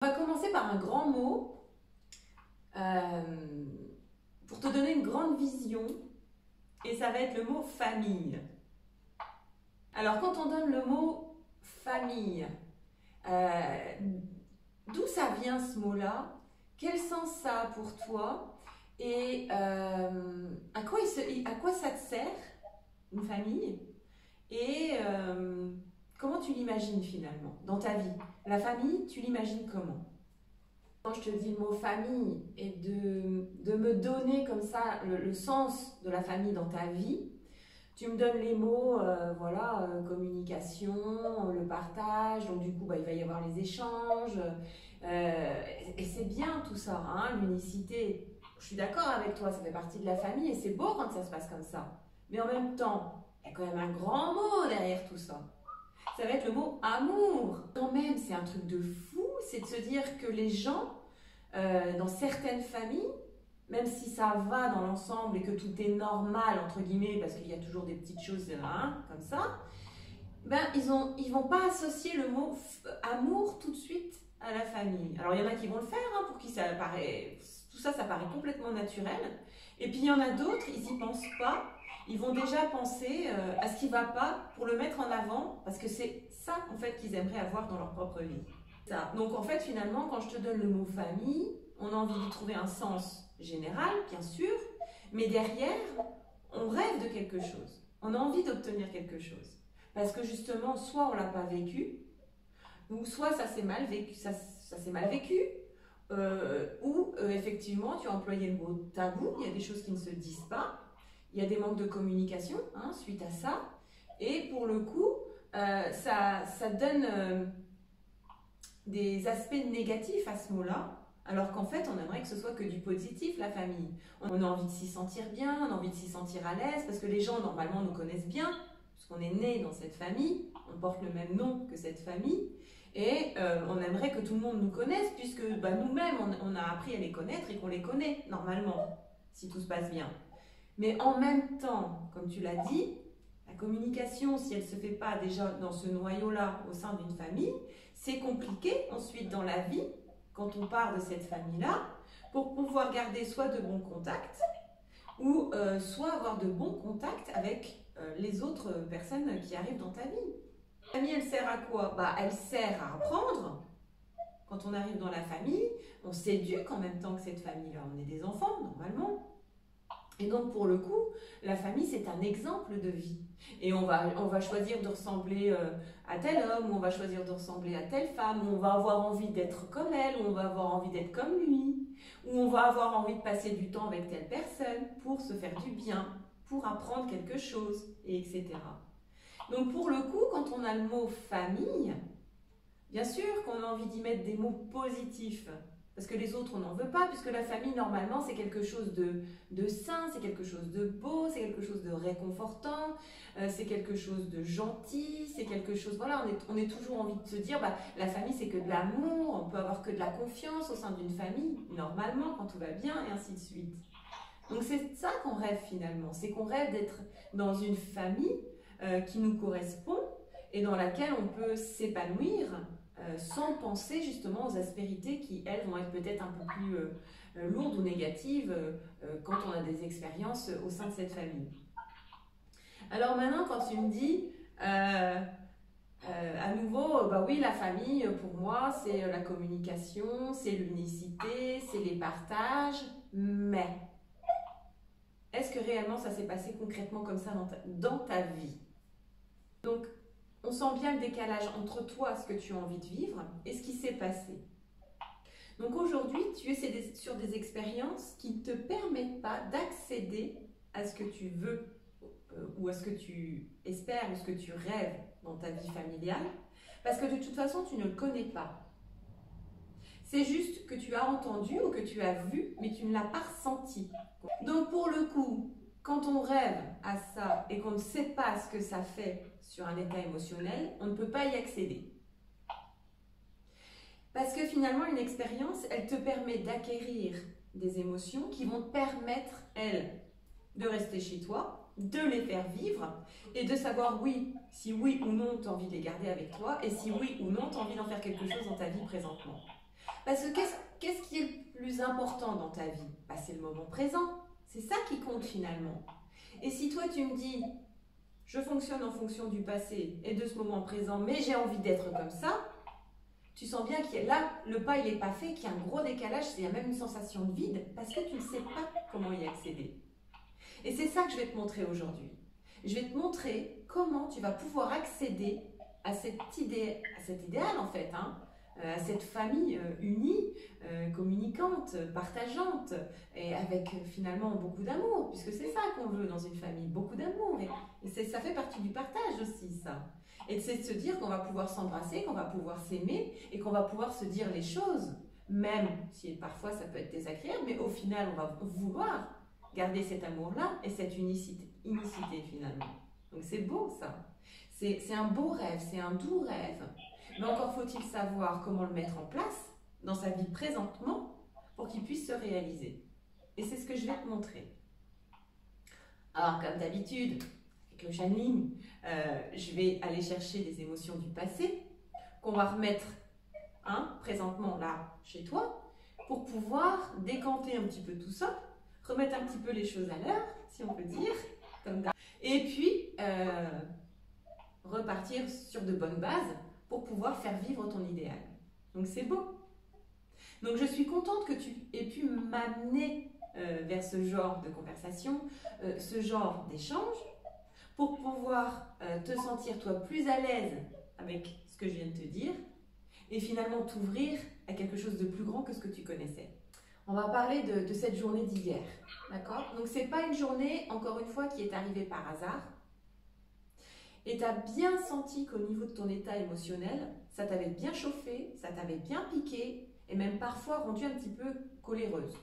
On va commencer par un grand mot pour te donner une grande vision et ça va être le mot famille. Alors quand on donne le mot famille, d'où ça vient ce mot-là? Quel sens ça a pour toi? Et à quoi ça te sert, une famille? Et comment tu l'imagines finalement dans ta vie? La famille, tu l'imagines comment? Quand je te dis le mot famille et de me donner comme ça le sens de la famille dans ta vie, tu me donnes les mots, communication, le partage, donc du coup il va y avoir les échanges, et c'est bien tout ça, hein, l'unicité. Je suis d'accord avec toi, ça fait partie de la famille et c'est beau quand ça se passe comme ça. Mais en même temps, il y a quand même un grand mot derrière tout ça. Ça va être le mot amour. Quand même, c'est un truc de fou, c'est de se dire que les gens, dans certaines familles, même si ça va dans l'ensemble et que tout est normal, entre guillemets, parce qu'il y a toujours des petites choses comme ça, ben, ils vont pas associer le mot amour tout de suite à la famille. Alors, il y en a qui vont le faire, hein, pour qui ça paraît, tout ça, ça paraît complètement naturel. Et puis, il y en a d'autres, ils n'y pensent pas. Ils vont déjà penser à ce qui ne va pas pour le mettre en avant, parce que c'est ça, en fait, qu'ils aimeraient avoir dans leur propre vie. Ça. Donc, en fait, finalement, quand je te donne le mot famille, on a envie de trouver un sens général, bien sûr, mais derrière, on rêve de quelque chose. On a envie d'obtenir quelque chose. Parce que justement, soit on ne l'a pas vécu, ou soit ça s'est mal vécu, ou effectivement, tu as employé le mot tabou, il y a des choses qui ne se disent pas, il y a des manques de communication, hein, suite à ça, et pour le coup, ça donne des aspects négatifs à ce mot-là, alors qu'en fait, on aimerait que ce soit que du positif, la famille. On a envie de s'y sentir bien, on a envie de s'y sentir à l'aise, parce que les gens, normalement, nous connaissent bien, puisqu'on est né dans cette famille, on porte le même nom que cette famille, et on aimerait que tout le monde nous connaisse, puisque nous-mêmes, on a appris à les connaître et qu'on les connaît, normalement, si tout se passe bien. Mais en même temps, comme tu l'as dit, la communication, si elle ne se fait pas déjà dans ce noyau-là au sein d'une famille, c'est compliqué ensuite dans la vie, quand on part de cette famille-là, pour pouvoir garder soit de bons contacts, ou soit avoir de bons contacts avec les autres personnes qui arrivent dans ta vie. La famille, elle sert à quoi? Elle sert à apprendre. Quand on arrive dans la famille, on s'éduque en même temps que cette famille-là. On est des enfants, normalement. Et donc, pour le coup, la famille, c'est un exemple de vie. Et on va choisir de ressembler à tel homme, ou on va choisir de ressembler à telle femme, ou on va avoir envie d'être comme elle, ou on va avoir envie d'être comme lui, ou on va avoir envie de passer du temps avec telle personne pour se faire du bien, pour apprendre quelque chose, etc. Donc, pour le coup, quand on a le mot famille, bien sûr qu'on a envie d'y mettre des mots positifs. Parce que les autres, on n'en veut pas, puisque la famille, normalement, c'est quelque chose de sain, c'est quelque chose de beau, c'est quelque chose de réconfortant, c'est quelque chose de gentil, c'est quelque chose... Voilà, on est toujours envie de se dire, la famille, c'est que de l'amour, on peut avoir que de la confiance au sein d'une famille, normalement, quand tout va bien, et ainsi de suite. Donc c'est ça qu'on rêve finalement, c'est qu'on rêve d'être dans une famille qui nous correspond et dans laquelle on peut s'épanouir, sans penser justement aux aspérités qui, elles, vont être peut-être un peu plus lourdes ou négatives quand on a des expériences au sein de cette famille. Alors maintenant, quand tu me dis, à nouveau, oui, la famille, pour moi, c'est la communication, c'est l'unicité, c'est les partages, mais est-ce que réellement ça s'est passé concrètement comme ça dans ta vie? Donc, on sent bien le décalage entre toi, ce que tu as envie de vivre, et ce qui s'est passé. Donc aujourd'hui, tu es sur des expériences qui ne te permettent pas d'accéder à ce que tu veux, ou à ce que tu espères, ou ce que tu rêves dans ta vie familiale, parce que de toute façon, tu ne le connais pas. C'est juste que tu as entendu ou que tu as vu, mais tu ne l'as pas ressenti. Donc pour le coup, quand on rêve à ça et qu'on ne sait pas ce que ça fait sur un état émotionnel, on ne peut pas y accéder. Parce que finalement, une expérience, elle te permet d'acquérir des émotions qui vont te permettre, elles, de rester chez toi, de les faire vivre et de savoir si oui ou non tu as envie de les garder avec toi et si oui ou non tu as envie d'en faire quelque chose dans ta vie présentement. Parce que qu'est-ce qui est le plus important dans ta vie? Bah, c'est le moment présent. C'est ça qui compte finalement. Et si toi tu me dis, je fonctionne en fonction du passé et de ce moment présent, mais j'ai envie d'être comme ça, tu sens bien que là, le pas il n'est pas fait, qu'il y a un gros décalage, il y a même une sensation de vide parce que tu ne sais pas comment y accéder. Et c'est ça que je vais te montrer aujourd'hui. Je vais te montrer comment tu vas pouvoir accéder à cette idée, à cet idéal en fait, hein, à cette famille unie, communicante, partageante, et avec finalement beaucoup d'amour, puisque c'est ça qu'on veut dans une famille, beaucoup d'amour. Et ça fait partie du partage aussi, ça. Et c'est de se dire qu'on va pouvoir s'embrasser, qu'on va pouvoir s'aimer, et qu'on va pouvoir se dire les choses, même si parfois ça peut être désagréable, mais au final on va vouloir garder cet amour-là et cette unicité finalement. Donc c'est beau ça. C'est un beau rêve, c'est un doux rêve. Mais encore faut-il savoir comment le mettre en place dans sa vie présentement pour qu'il puisse se réaliser. Et c'est ce que je vais te montrer. Alors comme d'habitude, avec le channeling, je vais aller chercher des émotions du passé qu'on va remettre présentement là chez toi pour pouvoir décanter un petit peu tout ça, remettre un petit peu les choses à l'heure, si on peut dire, et puis repartir sur de bonnes bases pour pouvoir faire vivre ton idéal. Donc c'est beau. Donc je suis contente que tu aies pu m'amener vers ce genre de conversation, ce genre d'échange, pour pouvoir te sentir toi plus à l'aise avec ce que je viens de te dire et finalement t'ouvrir à quelque chose de plus grand que ce que tu connaissais. On va parler de cette journée d'hier, d'accord? Donc c'est pas une journée, encore une fois, qui est arrivée par hasard. Et tu as bien senti qu'au niveau de ton état émotionnel, ça t'avait bien chauffé, ça t'avait bien piqué et même parfois rendu un petit peu coléreuse.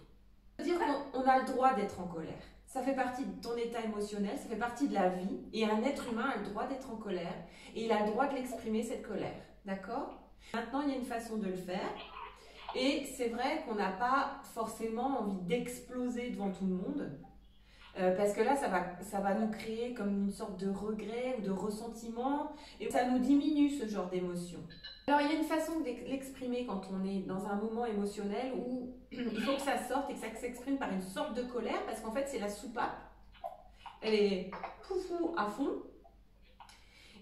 C'est-à-dire qu'on a le droit d'être en colère. Ça fait partie de ton état émotionnel, ça fait partie de la vie et un être humain a le droit d'être en colère et il a le droit de l'exprimer cette colère. D'accord? Maintenant, il y a une façon de le faire et c'est vrai qu'on n'a pas forcément envie d'exploser devant tout le monde. Parce que là, ça va nous créer comme une sorte de regret ou de ressentiment et ça nous diminue ce genre d'émotion. Alors, il y a une façon de l'exprimer quand on est dans un moment émotionnel où il faut que ça sorte et que ça s'exprime par une sorte de colère parce qu'en fait, c'est la soupape. Elle est foufou à fond.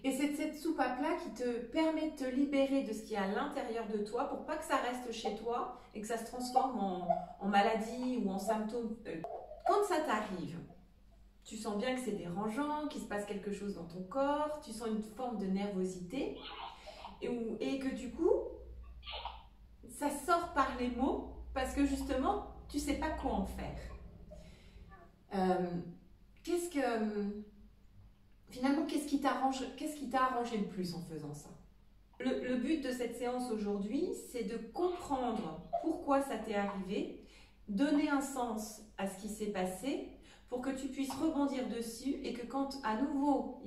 Et c'est cette soupape-là qui te permet de te libérer de ce qu'il y a à l'intérieur de toi pour pas que ça reste chez toi et que ça se transforme en maladie ou en symptômes. Quand ça t'arrive, tu sens bien que c'est dérangeant, qu'il se passe quelque chose dans ton corps, tu sens une forme de nervosité et que du coup, ça sort par les mots parce que justement, tu ne sais pas quoi en faire. Finalement, qu'est-ce qui t'a arrangé le plus en faisant ça? Le but de cette séance aujourd'hui, c'est de comprendre pourquoi ça t'est arrivé, donner un sens à ce qui s'est passé pour que tu puisses rebondir dessus et que quand à nouveau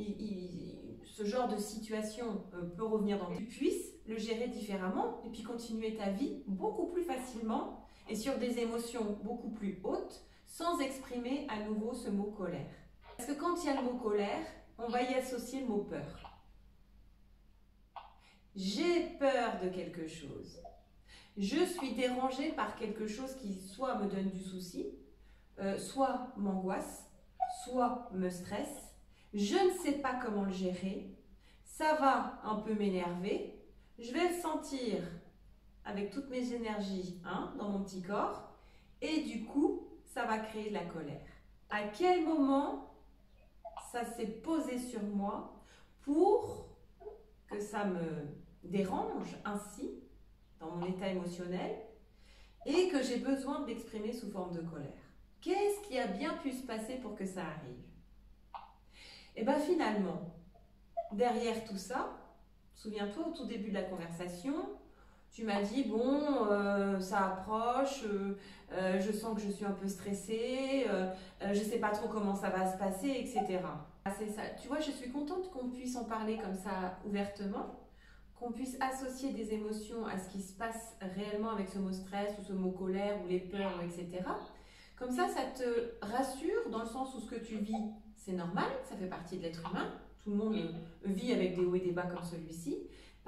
ce genre de situation peut revenir tu puisses le gérer différemment et puis continuer ta vie beaucoup plus facilement et sur des émotions beaucoup plus hautes sans exprimer à nouveau ce mot colère. Parce que quand il y a le mot colère, on va y associer le mot peur. J'ai peur de quelque chose. Je suis dérangée par quelque chose qui soit me donne du souci, soit m'angoisse, soit me stresse. Je ne sais pas comment le gérer. Ça va un peu m'énerver. Je vais le sentir avec toutes mes énergies dans mon petit corps. Et du coup, ça va créer de la colère. À quel moment ça s'est posé sur moi pour que ça me dérange ainsi dans mon état émotionnel et que j'ai besoin de l'exprimer sous forme de colère. Qu'est-ce qui a bien pu se passer pour que ça arrive? Et bien finalement, derrière tout ça, souviens-toi au tout début de la conversation, tu m'as dit, bon, ça approche, je sens que je suis un peu stressée, je ne sais pas trop comment ça va se passer, etc. C'est ça. Tu vois, je suis contente qu'on puisse en parler comme ça ouvertement, qu'on puisse associer des émotions à ce qui se passe réellement avec ce mot stress ou ce mot colère ou les peurs, etc. Comme ça te rassure dans le sens où ce que tu vis, c'est normal, ça fait partie de l'être humain. Tout le monde vit avec des hauts et des bas comme celui-ci.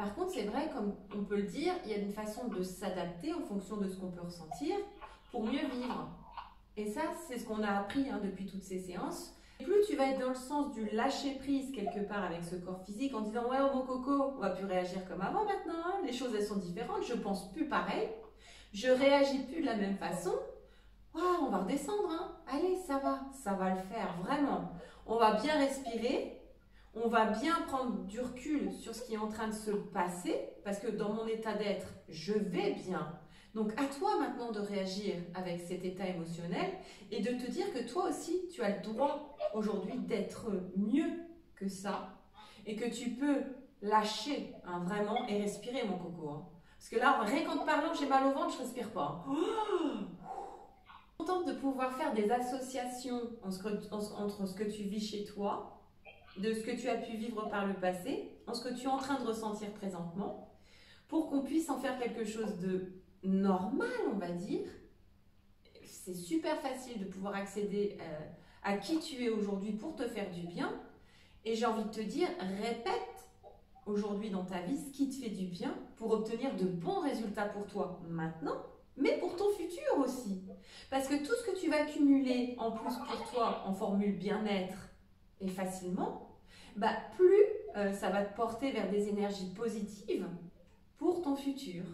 Par contre, c'est vrai, comme on peut le dire, il y a une façon de s'adapter en fonction de ce qu'on peut ressentir pour mieux vivre. Et ça, c'est ce qu'on a appris depuis toutes ces séances. Plus tu vas être dans le sens du lâcher prise quelque part avec ce corps physique en disant « Ouais, oh mon coco, on va plus réagir comme avant maintenant, hein. Les choses elles sont différentes, je pense plus pareil, je réagis plus de la même façon. Waouh, on va redescendre, hein. Allez, ça va le faire, vraiment. On va bien respirer, on va bien prendre du recul sur ce qui est en train de se passer, parce que dans mon état d'être, je vais bien. Donc à toi maintenant de réagir avec cet état émotionnel et de te dire que toi aussi, tu as le droit aujourd'hui d'être mieux que ça et que tu peux lâcher vraiment et respirer mon coco. Hein. Parce que là, rien qu'en te parlant, j'ai mal au ventre, je ne respire pas. Hein. Contente de pouvoir faire des associations entre ce que tu vis chez toi, de ce que tu as pu vivre par le passé, en ce que tu es en train de ressentir présentement, pour qu'on puisse en faire quelque chose de normal, on va dire. C'est super facile de pouvoir accéder à qui tu es aujourd'hui pour te faire du bien. Et j'ai envie de te dire, répète aujourd'hui dans ta vie ce qui te fait du bien pour obtenir de bons résultats pour toi maintenant, mais pour ton futur aussi. Parce que tout ce que tu vas cumuler en plus pour toi en formule bien-être et facilement, plus ça va te porter vers des énergies positives pour ton futur.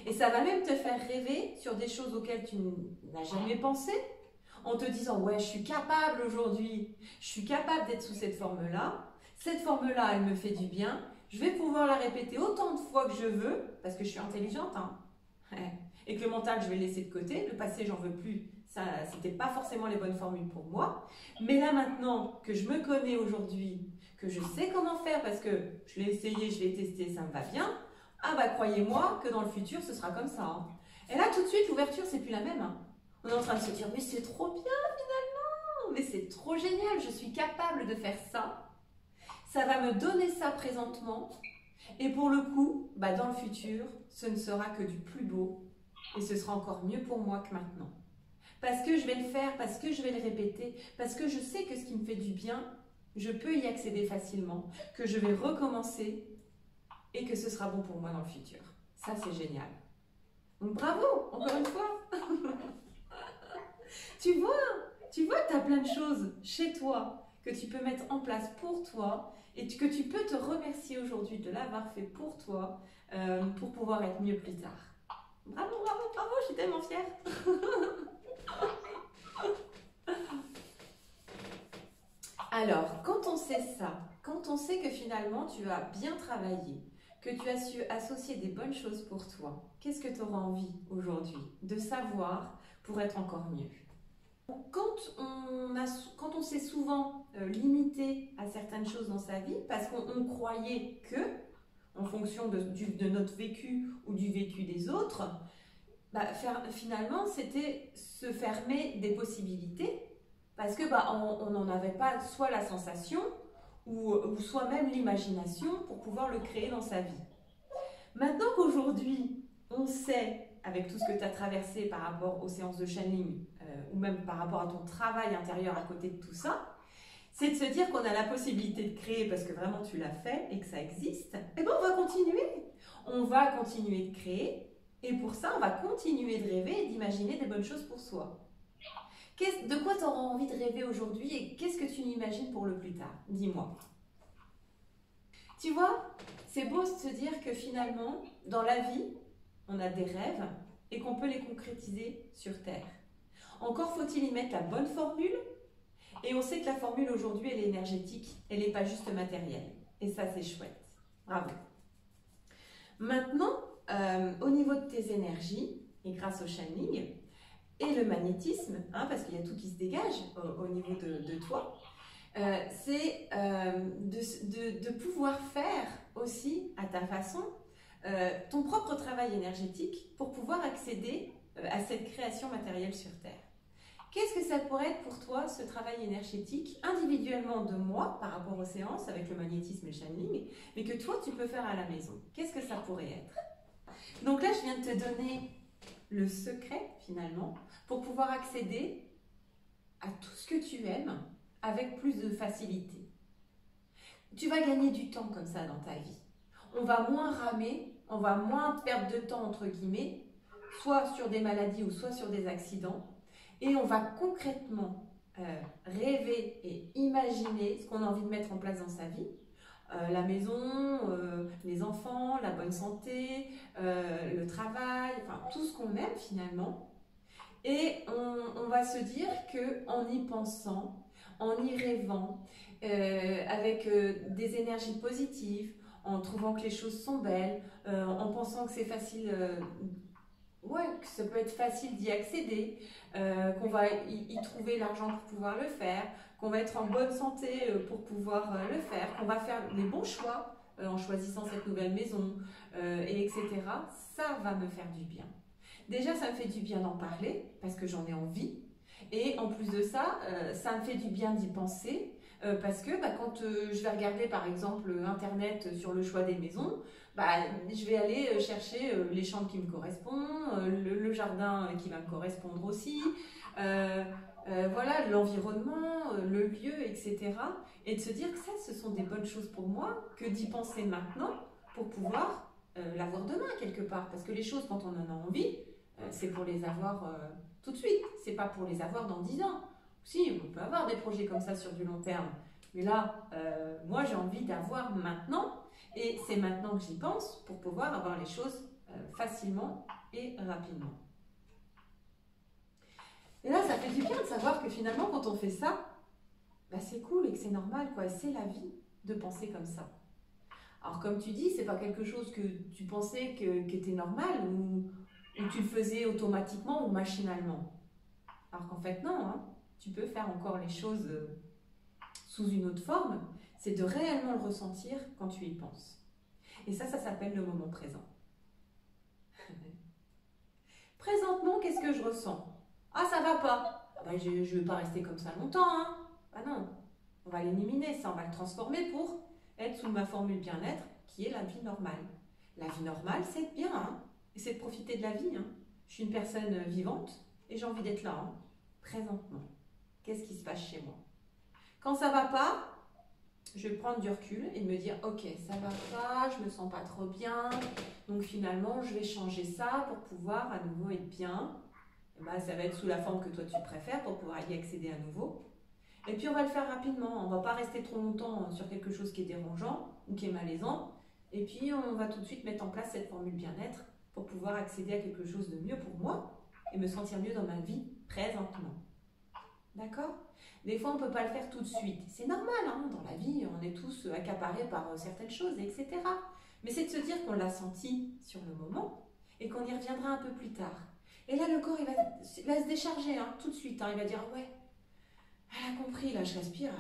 Et ça va même te faire rêver sur des choses auxquelles tu n'as jamais pensé, en te disant « Ouais, je suis capable aujourd'hui, je suis capable d'être sous cette forme-là. Cette forme-là, elle me fait du bien. Je vais pouvoir la répéter autant de fois que je veux, parce que je suis intelligente, hein. Et que le mental, je vais le laisser de côté. Le passé, j'en veux plus. Ça, c'était pas forcément les bonnes formules pour moi. Mais là, maintenant que je me connais aujourd'hui, que je sais comment faire, parce que je l'ai essayé, je l'ai testé, ça me va bien, croyez-moi que dans le futur, ce sera comme ça. Hein. Et là, tout de suite, l'ouverture, c'est plus la même. Hein. On est en train de se dire, mais c'est trop bien finalement, mais c'est trop génial, je suis capable de faire ça. Ça va me donner ça présentement. Et pour le coup, dans le futur, ce ne sera que du plus beau. Et ce sera encore mieux pour moi que maintenant. Parce que je vais le faire, parce que je vais le répéter, parce que je sais que ce qui me fait du bien, je peux y accéder facilement, que je vais recommencer et que ce sera bon pour moi dans le futur. Ça, c'est génial. Donc bravo, encore une fois. Tu vois, tu as plein de choses chez toi que tu peux mettre en place pour toi et que tu peux te remercier aujourd'hui de l'avoir fait pour toi pour pouvoir être mieux plus tard. Bravo, bravo, bravo, je suis tellement fière. Alors, quand on sait ça, quand on sait que finalement tu as bien travaillé, que tu as su associer des bonnes choses pour toi, qu'est-ce que tu auras envie aujourd'hui de savoir pour être encore mieux? Quand on s'est souvent limité à certaines choses dans sa vie, parce qu'on croyait que, en fonction de notre vécu ou du vécu des autres, finalement c'était se fermer des possibilités, parce que on n'en avait pas soit la sensation, ou soit même l'imagination pour pouvoir le créer dans sa vie. Maintenant qu'aujourd'hui, on sait, avec tout ce que tu as traversé par rapport aux séances de channeling, ou même par rapport à ton travail intérieur à côté de tout ça, c'est de se dire qu'on a la possibilité de créer parce que vraiment tu l'as fait et que ça existe, et on va continuer. On va continuer de créer, et pour ça, on va continuer de rêver et d'imaginer des bonnes choses pour soi. De quoi tu auras envie de rêver aujourd'hui et qu'est-ce que tu imagines pour le plus tard? Dis-moi. Tu vois, c'est beau de se dire que finalement, dans la vie, on a des rêves et qu'on peut les concrétiser sur Terre. Encore faut-il y mettre la bonne formule et on sait que la formule aujourd'hui, elle est énergétique, elle n'est pas juste matérielle. Et ça, c'est chouette. Bravo. Maintenant, au niveau de tes énergies, et grâce au channeling, et le magnétisme, parce qu'il y a tout qui se dégage au niveau de toi, c'est de pouvoir faire aussi à ta façon ton propre travail énergétique pour pouvoir accéder à cette création matérielle sur Terre. Qu'est-ce que ça pourrait être pour toi ce travail énergétique individuellement de moi par rapport aux séances avec le magnétisme et le channeling, mais que toi tu peux faire à la maison? Qu'est-ce que ça pourrait être? Donc là je viens de te donner le secret finalement pour pouvoir accéder à tout ce que tu aimes avec plus de facilité. Tu vas gagner du temps comme ça dans ta vie. on va moins ramer, on va moins perdre de temps entre guillemets, soit sur des maladies ou soit sur des accidents, et on va concrètement rêver et imaginer ce qu'on a envie de mettre en place dans sa vie. La maison, les enfants, la bonne santé, le travail, enfin tout ce qu'on aime finalement. Et on va se dire qu'en y pensant, en y rêvant, avec des énergies positives, en trouvant que les choses sont belles, en pensant que c'est facile, ouais, que ça peut être facile d'y accéder, qu'on va y trouver l'argent pour pouvoir le faire, qu'on va être en bonne santé pour pouvoir le faire, qu'on va faire les bons choix en choisissant cette nouvelle maison, et etc. Ça va me faire du bien. Déjà, ça me fait du bien d'en parler parce que j'en ai envie. Et en plus de ça, ça me fait du bien d'y penser parce que quand je vais regarder par exemple Internet sur le choix des maisons, je vais aller chercher les chambres qui me correspondent, le jardin qui va me correspondre aussi, voilà, l'environnement, le lieu, etc. Et de se dire que ça, ce sont des bonnes choses pour moi, que d'y penser maintenant pour pouvoir l'avoir demain quelque part. Parce que les choses, quand on en a envie, c'est pour les avoir tout de suite, c'est pas pour les avoir dans 10 ans. Si, on peut avoir des projets comme ça sur du long terme, mais là, moi j'ai envie d'avoir maintenant, et c'est maintenant que j'y pense pour pouvoir avoir les choses facilement et rapidement. Et là, ça fait du bien de savoir que finalement, quand on fait ça, c'est cool et que c'est normal, quoi, et c'est la vie de penser comme ça. Alors comme tu dis, c'est pas quelque chose que tu pensais qui était normal ou tu le faisais automatiquement ou machinalement. Alors qu'en fait, non, hein, tu peux faire encore les choses sous une autre forme, c'est de réellement le ressentir quand tu y penses. Et ça s'appelle le moment présent. Présentement, qu'est-ce que je ressens? Ah, ça va pas. Je ne vais pas rester comme ça longtemps. Hein. Ah non, on va l'éliminer, ça, on va le transformer pour être sous ma formule bien-être, qui est la vie normale. La vie normale, c'est être bien, hein, et c'est de profiter de la vie. Hein. Je suis une personne vivante et j'ai envie d'être là, hein, présentement. Qu'est-ce qui se passe chez moi? Quand ça va pas, je vais prendre du recul et me dire ok, ça va pas, je me sens pas trop bien, donc finalement je vais changer ça pour pouvoir à nouveau être bien. Ça va être sous la forme que toi tu préfères pour pouvoir y accéder à nouveau. Et puis on va le faire rapidement, on va pas rester trop longtemps sur quelque chose qui est dérangeant ou qui est malaisant. Et puis on va tout de suite mettre en place cette formule bien-être pour pouvoir accéder à quelque chose de mieux pour moi et me sentir mieux dans ma vie présentement. D'accord? Des fois, on ne peut pas le faire tout de suite. C'est normal, hein, dans la vie, on est tous accaparés par certaines choses, etc. Mais c'est de se dire qu'on l'a senti sur le moment et qu'on y reviendra un peu plus tard. Et là, le corps, il va se décharger hein, tout de suite. Hein, il va dire, ouais, elle a compris, là, je respire.